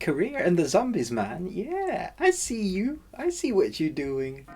career in the zombies, man. Yeah, I see you. I see what you're doing.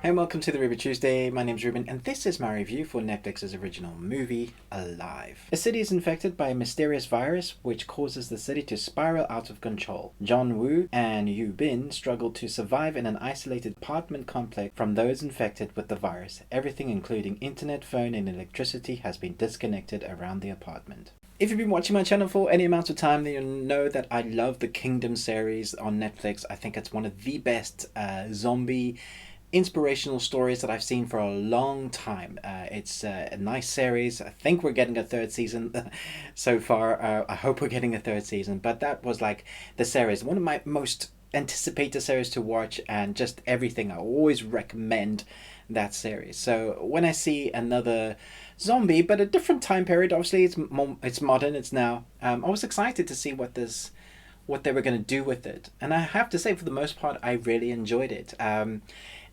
Hey, and welcome to the Ruby Tuesday. My name's Ruben, and this is my review for Netflix's original movie, Alive. A city is infected by a mysterious virus which causes the city to spiral out of control. John Woo and Yu Bin struggle to survive in an isolated apartment complex from those infected with the virus. Everything, including internet, phone, and electricity, has been disconnected around the apartment. If you've been watching my channel for any amount of time, then you'll know that I love the Kingdom series on Netflix. I think it's one of the best zombie inspirational stories that I've seen for a long time. It's a nice series. I think we're getting a third season so far. I hope we're getting a third season, but that was like the series, one of my most anticipated series to watch, and just everything. I always recommend that series. So when I see another zombie, but a different time period, obviously it's modern, it's now, I was excited to see what they were going to do with it. And I have to say, for the most part, I really enjoyed it.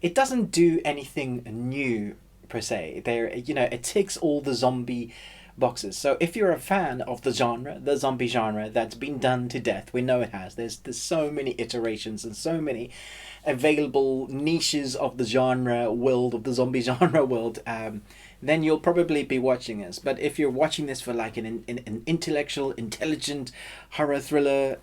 It doesn't do anything new per se. It ticks all the zombie boxes. So if you're a fan of the zombie genre that's been done to death, we know it has. There's so many iterations and so many available niches of the genre world, of the zombie genre world. Then you'll probably be watching this. But if you're watching this for like an intellectual, intelligent horror thriller,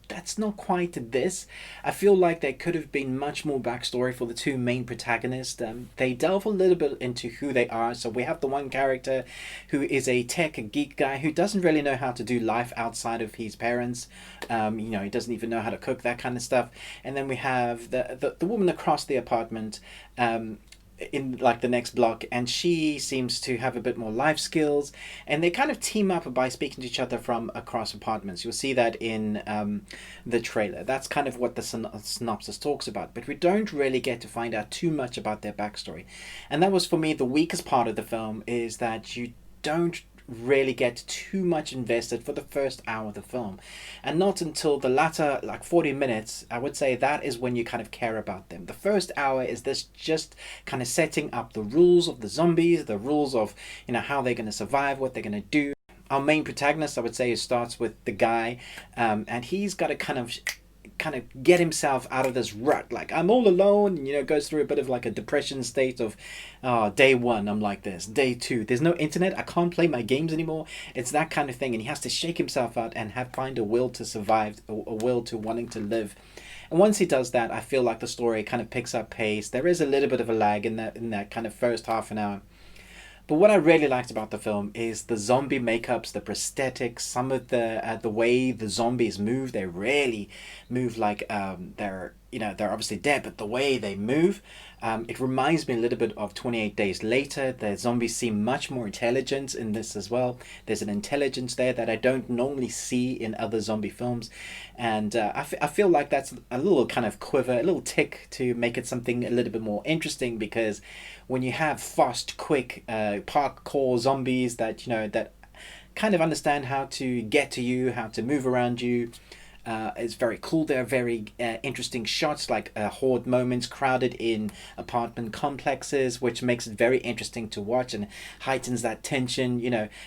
that's not quite this. I feel like there could have been much more backstory for the two main protagonists. They delve a little bit into who they are. So we have the one character who is a tech geek guy who doesn't really know how to do life outside of his parents. He doesn't even know how to cook, that kind of stuff. And then we have the woman across the apartment, in like the next block, and she seems to have a bit more life skills, and they kind of team up by speaking to each other from across apartments. You'll see that in the trailer. That's kind of what the synopsis talks about, but we don't really get to find out too much about their backstory. And that was, for me, the weakest part of the film, is that you don't really get too much invested for the first hour of the film, and not until the latter, like 40 minutes, I would say, that is when you kind of care about them. The first hour is this just kind of setting up the rules of the zombies, the rules of how they're going to survive, what they're going to do. Our main protagonist, I would say, starts with the guy, and he's got to kind of get himself out of this rut. Like, I'm all alone, and goes through a bit of like a depression state of, day one I'm like this, day two there's no internet, I can't play my games anymore. It's that kind of thing, and he has to shake himself out and find a will to survive, a will to wanting to live. And once he does that, I feel like the story kind of picks up pace. There is a little bit of a lag in that kind of first half an hour. But what I really liked about the film is the zombie makeups, the prosthetics, some of the way the zombies move. They really move like they're obviously dead, but the way they move, it reminds me a little bit of 28 Days Later. The zombies seem much more intelligent in this as well. There's an intelligence there that I don't normally see in other zombie films. And I feel like that's a little kind of quiver, a little tick to make it something a little bit more interesting, because when you have fast, quick, parkour zombies that kind of understand how to get to you, how to move around you, it's very cool. There are very interesting shots, like horde moments crowded in apartment complexes, which makes it very interesting to watch and heightens that tension.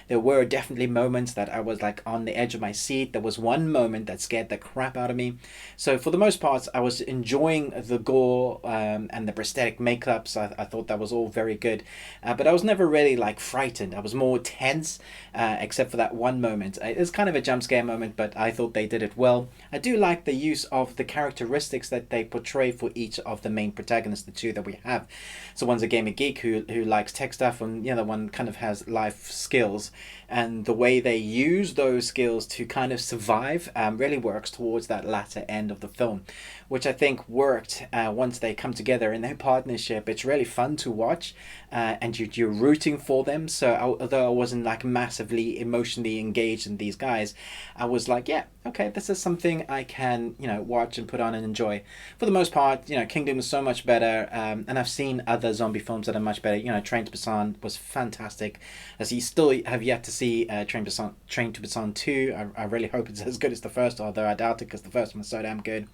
There were definitely moments that I was like on the edge of my seat. There was one moment that scared the crap out of me. So for the most part, I was enjoying the gore and the prosthetic makeups. I thought that was all very good, but I was never really like frightened. I was more tense, except for that one moment. It's kind of a jump scare moment, but I thought they did it well. I do like the use of the characteristics that they portray for each of the main protagonists, the two that we have. So one's a gamer geek who likes tech stuff, and the other one kind of has life skills. And the way they use those skills to kind of survive really works towards that latter end of the film, which I think worked once they come together in their partnership. It's really fun to watch, and you're rooting for them. So although I wasn't like massively emotionally engaged in these guys, I was like, yeah, okay, this is something something I can, watch and put on and enjoy. For the most part, Kingdom was so much better, and I've seen other zombie films that are much better. Train to Busan was fantastic. As you still have yet to see Train to Busan 2. I really hope it's as good as the first, although I doubt it because the first one was so damn good.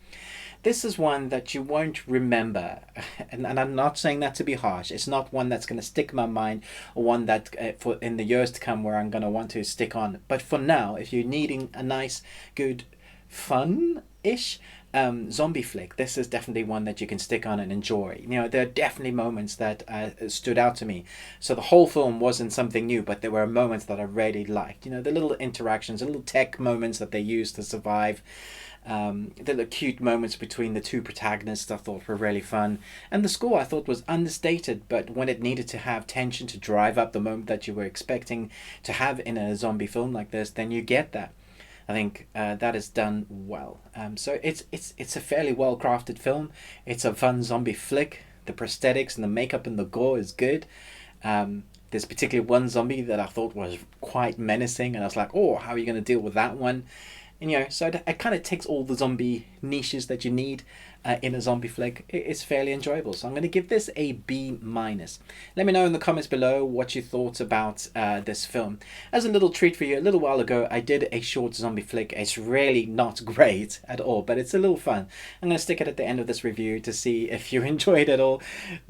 This is one that you won't remember, and I'm not saying that to be harsh. It's not one that's going to stick in my mind, or one that for in the years to come where I'm going to want to stick on. But for now, if you're needing a nice, good, fun-ish zombie flick, this is definitely one that you can stick on and enjoy. There are definitely moments that stood out to me. So the whole film wasn't something new, but there were moments that I really liked. The little interactions, the little tech moments that they used to survive. The little cute moments between the two protagonists I thought were really fun. And the score I thought was understated, but when it needed to have tension to drive up the moment that you were expecting to have in a zombie film like this, then you get that. I think that is done well. So it's a fairly well crafted film. It's a fun zombie flick. The prosthetics and the makeup and the gore is good. There's particularly one zombie that I thought was quite menacing, and I was like, oh, how are you going to deal with that one? And so it kind of takes all the zombie niches that you need in a zombie flick. It's fairly enjoyable. So I'm going to give this a B-. Let me know in the comments below what you thought about this film. As a little treat for you, a little while ago, I did a short zombie flick. It's really not great at all, but it's a little fun. I'm going to stick it at the end of this review to see if you enjoyed it all.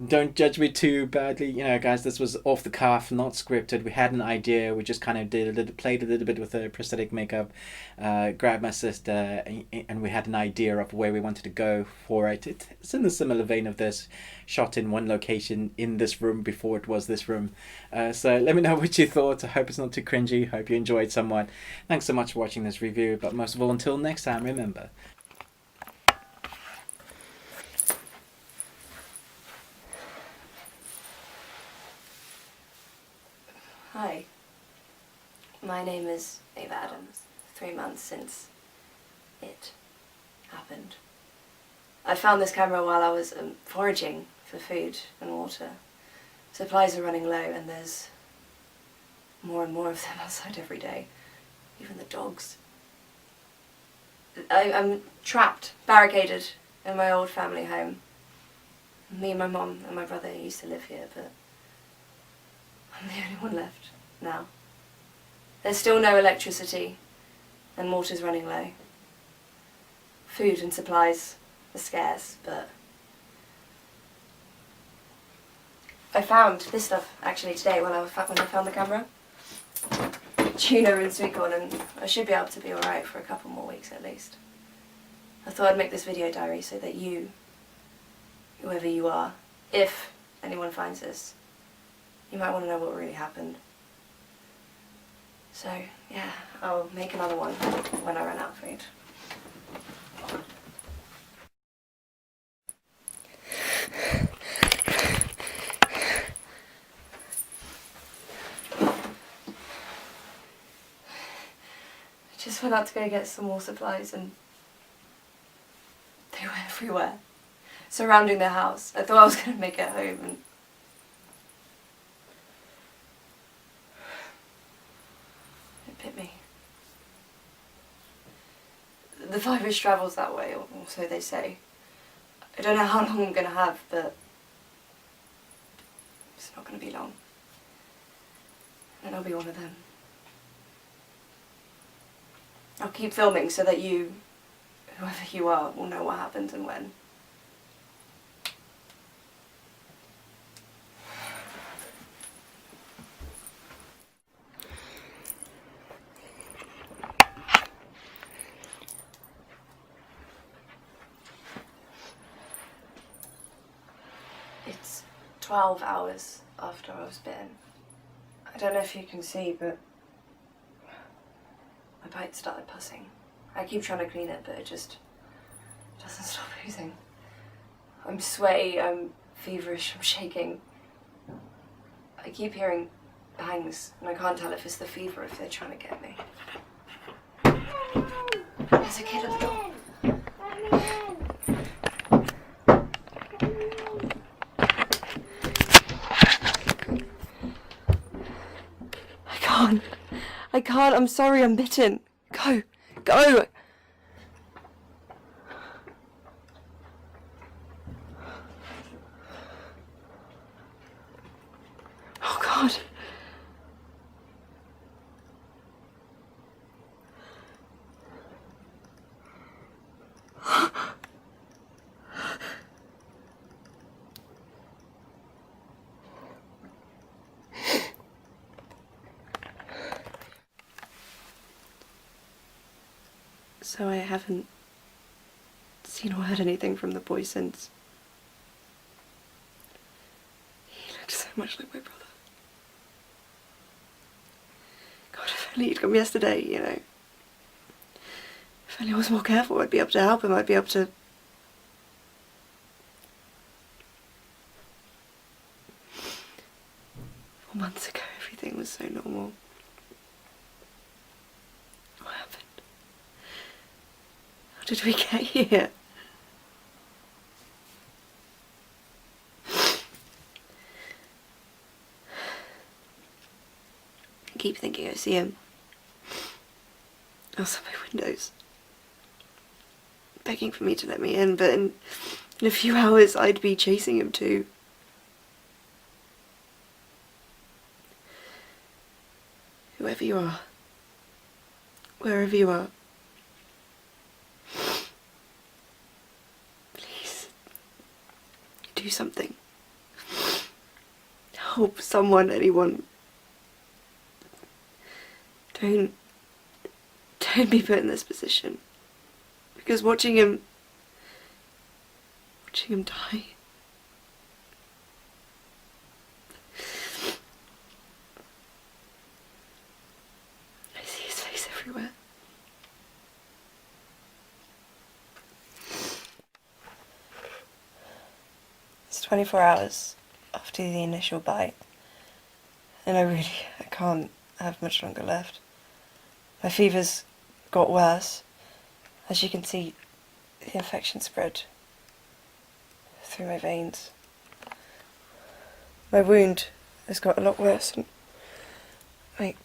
Don't judge me too badly. Guys, this was off the cuff, not scripted. We had an idea. We just kind of played a little bit with the prosthetic makeup, grabbed my sister, and we had an idea of where we wanted to go for it. It's in a similar vein of this, shot in one location in this room before it was this room. So let me know what you thought. I hope it's not too cringy. Hope you enjoyed somewhat. Thanks so much for watching this review, but most of all, until next time, remember, Hi, my name is Ava Adams. 3 months since it happened. I found this camera while I was foraging for food and water. Supplies are running low and there's more and more of them outside every day. Even the dogs. I'm trapped, barricaded in my old family home. Me, my mum and my brother used to live here, but I'm the only one left now. There's still no electricity and water's running low. Food and supplies are scarce, but I found this stuff actually today when I found the camera. Tuna and sweet corn, and I should be able to be alright for a couple more weeks at least. I thought I'd make this video diary so that you, whoever you are, if anyone finds this, you might want to know what really happened. So, yeah, I'll make another one when I run out of food. I just went out to go get some more supplies and they were everywhere, surrounding the house. I thought I was going to make it home and bit me. The virus travels that way, or so they say. I don't know how long I'm going to have, but it's not going to be long. And I'll be one of them. I'll keep filming so that you, whoever you are, will know what happened and when. It's 12 hours after I was bitten. I don't know if you can see, but my bite started pussing. I keep trying to clean it, but it just doesn't stop oozing. I'm sweaty, I'm feverish, I'm shaking. I keep hearing bangs, and I can't tell if it's the fever or if they're trying to get me. There's a kid at the door. I can't, I'm sorry, I'm bitten. Go, go! God. So I haven't seen or heard anything from the boy since. He looked so much like my brother. God, if only he'd come yesterday, you know. If only I was more careful, I'd be able to help him, I'd be able to... 4 months ago, everything was so normal. What happened? How did we get here? I keep thinking I see him outside my windows, begging for me to let me in, but in a few hours I'd be chasing him too. Whoever you are, wherever you are, please do something. Help someone, anyone. Don't be put in this position, because watching him die, I see his face everywhere. It's 24 hours after the initial bite, and I can't have much longer left. My fever's got worse. As you can see, the infection spread through my veins. My wound has got a lot worse, and my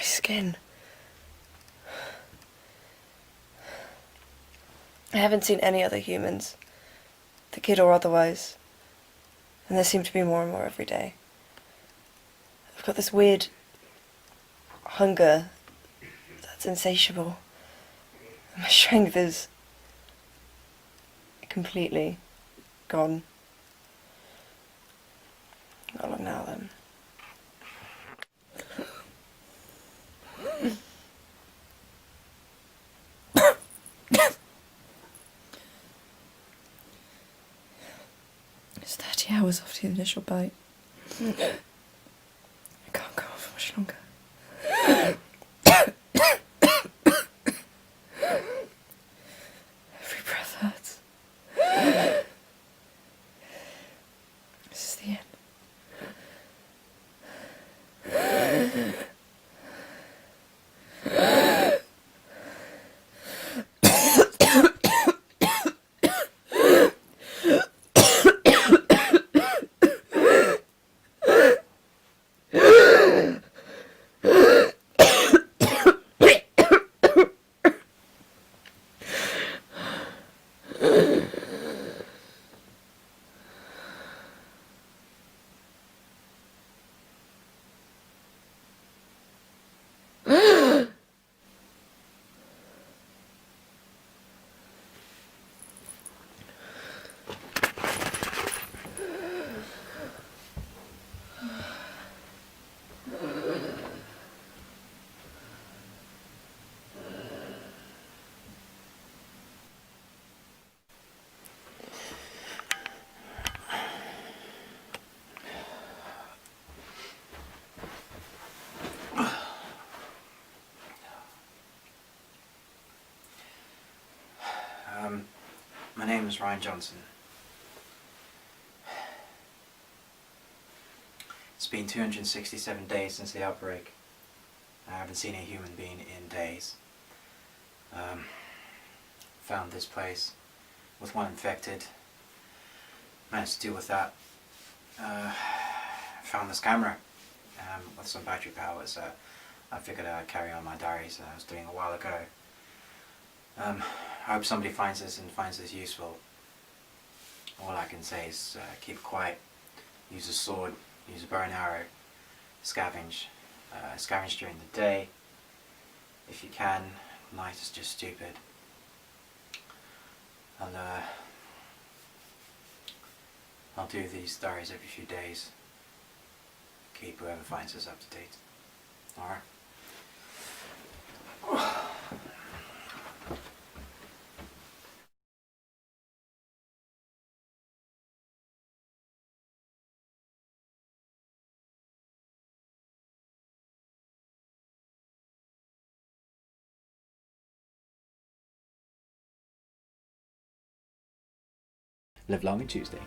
skin. I haven't seen any other humans, the kid or otherwise, and there seem to be more and more every day. I've got this weird hunger that's insatiable. My strength is completely gone. Not long now, then. It's 30 hours after the initial bite. I can't go on for much longer. Every breath hurts. This is the end. My name is Ryan Johnson. It's been 267 days since the outbreak. I haven't seen a human being in days. Found this place with one infected. Managed to deal with that. Found this camera with some battery powers. I figured I'd carry on my diaries that I was doing a while ago. I hope somebody finds this and finds this useful. All I can say is keep quiet, use a sword, use a bow and arrow, scavenge. Scavenge during the day if you can. Night is just stupid. And I'll do these diaries every few days. Keep whoever finds us up to date. Alright? Live long and Tuesday.